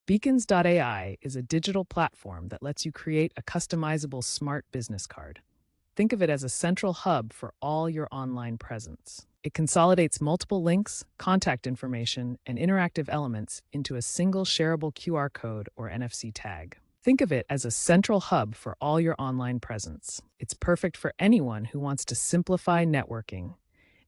Beacons.ai is a digital platform that lets you create a customizable smart business card. Think of it as a central hub for all your online presence. It consolidates multiple links, contact information, and interactive elements into a single shareable QR code or NFC tag. Think of it as a central hub for all your online presence. It's perfect for anyone who wants to simplify networking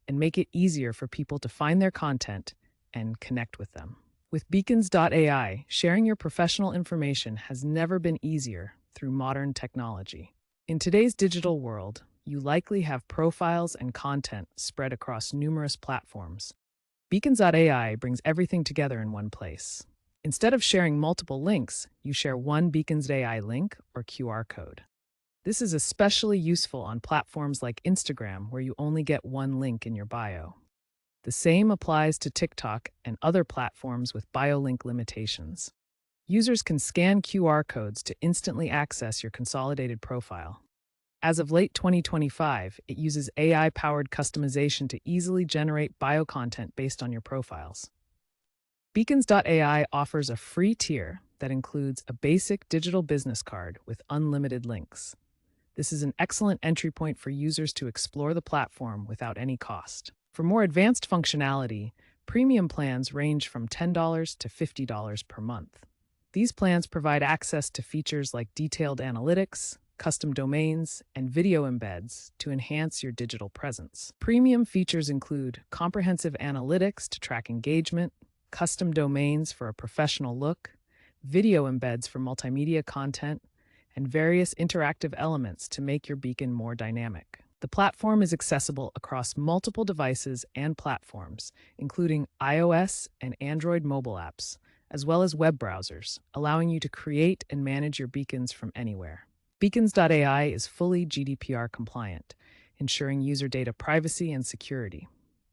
and make it easier for people to find their content and connect with them. With Beacons.ai, sharing your professional information has never been easier through modern technology. In today's digital world, you likely have profiles and content spread across numerous platforms. Beacons.ai brings everything together in one place. Instead of sharing multiple links, you share one Beacons.ai link or QR code. This is especially useful on platforms like Instagram, where you only get one link in your bio. The same applies to TikTok and other platforms with bio-link limitations. Users can scan QR codes to instantly access your consolidated profile. As of late 2025, it uses AI-powered customization to easily generate bio content based on your profiles. Beacons.ai offers a free tier that includes a basic digital business card with unlimited links. This is an excellent entry point for users to explore the platform without any cost. For more advanced functionality, premium plans range from $10 to $50 per month. These plans provide access to features like detailed analytics, custom domains, and video embeds to enhance your digital presence. Premium features include comprehensive analytics to track engagement, custom domains for a professional look, video embeds for multimedia content, and various interactive elements to make your beacon more dynamic. The platform is accessible across multiple devices and platforms, including iOS and Android mobile apps, as well as web browsers, allowing you to create and manage your beacons from anywhere. Beacons.ai is fully GDPR compliant, ensuring user data privacy and security.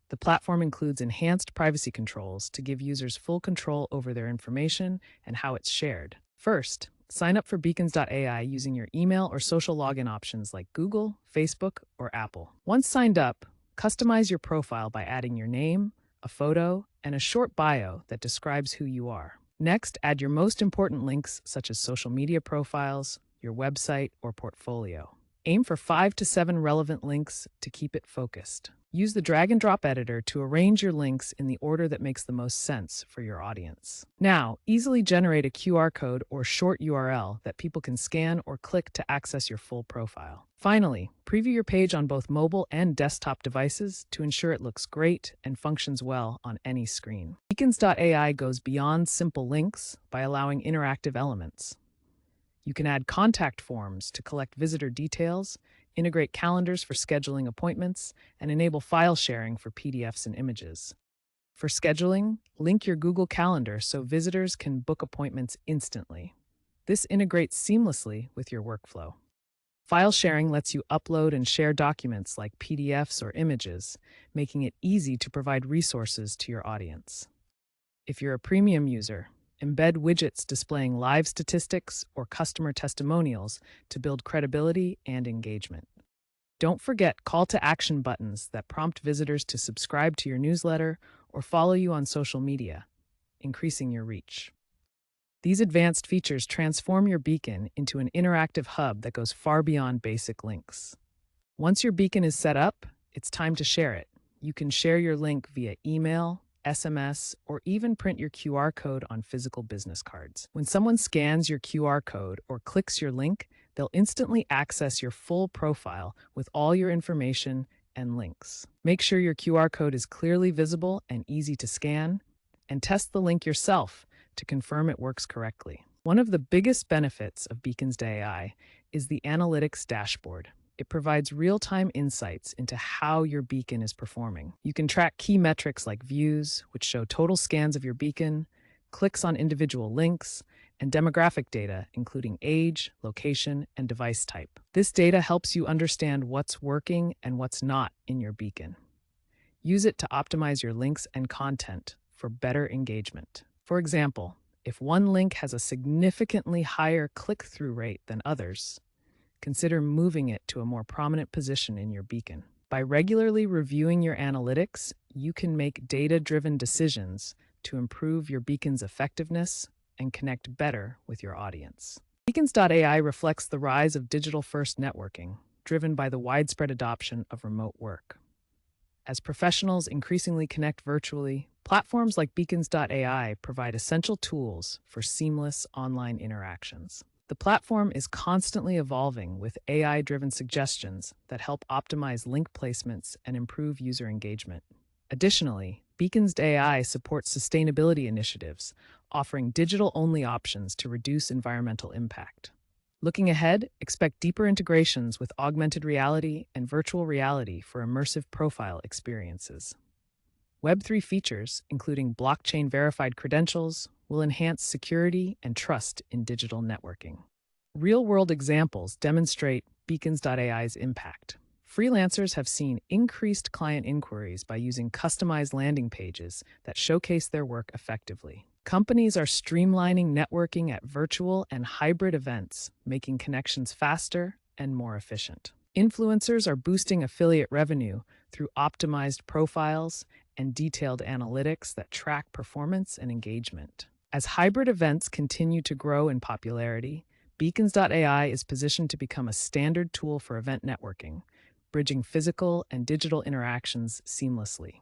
The platform includes enhanced privacy controls to give users full control over their information and how it's shared. First, sign up for Beacons.ai using your email or social login options like Google, Facebook, or Apple. Once signed up, customize your profile by adding your name, a photo, and a short bio that describes who you are. Next, add your most important links such as social media profiles, your website, or portfolio. Aim for 5 to 7 relevant links to keep it focused. Use the drag and drop editor to arrange your links in the order that makes the most sense for your audience. Now, easily generate a QR code or short URL that people can scan or click to access your full profile. Finally, preview your page on both mobile and desktop devices to ensure it looks great and functions well on any screen. Beacons.ai goes beyond simple links by allowing interactive elements. You can add contact forms to collect visitor details, integrate calendars for scheduling appointments, and enable file sharing for PDFs and images. For scheduling, link your Google Calendar so visitors can book appointments instantly. This integrates seamlessly with your workflow. File sharing lets you upload and share documents like PDFs or images, making it easy to provide resources to your audience. If you're a premium user, embed widgets displaying live statistics or customer testimonials to build credibility and engagement. Don't forget call to action buttons that prompt visitors to subscribe to your newsletter or follow you on social media, increasing your reach. These advanced features transform your beacon into an interactive hub that goes far beyond basic links. Once your beacon is set up, it's time to share it. You can share your link via email, SMS, or even print your QR code on physical business cards. When someone scans your QR code or clicks your link, they'll instantly access your full profile with all your information and links. Make sure your QR code is clearly visible and easy to scan, and test the link yourself to confirm it works correctly. One of the biggest benefits of Beacons.ai is the analytics dashboard. It provides real-time insights into how your beacon is performing. You can track key metrics like views, which show total scans of your beacon, clicks on individual links, and demographic data, including age, location, and device type. This data helps you understand what's working and what's not in your beacon. Use it to optimize your links and content for better engagement. For example, if one link has a significantly higher click-through rate than others, consider moving it to a more prominent position in your beacon. By regularly reviewing your analytics, you can make data-driven decisions to improve your beacon's effectiveness and connect better with your audience. Beacons.ai reflects the rise of digital-first networking, driven by the widespread adoption of remote work. As professionals increasingly connect virtually, platforms like Beacons.ai provide essential tools for seamless online interactions. The platform is constantly evolving with AI-driven suggestions that help optimize link placements and improve user engagement. Additionally, Beacons.ai supports sustainability initiatives, offering digital-only options to reduce environmental impact. Looking ahead, expect deeper integrations with augmented reality and virtual reality for immersive profile experiences. Web3 features, including blockchain-verified credentials, will enhance security and trust in digital networking. Real-world examples demonstrate Beacons.ai's impact. Freelancers have seen increased client inquiries by using customized landing pages that showcase their work effectively. Companies are streamlining networking at virtual and hybrid events, making connections faster and more efficient. Influencers are boosting affiliate revenue through optimized profiles and detailed analytics that track performance and engagement. As hybrid events continue to grow in popularity, Beacons.ai is positioned to become a standard tool for event networking, bridging physical and digital interactions seamlessly.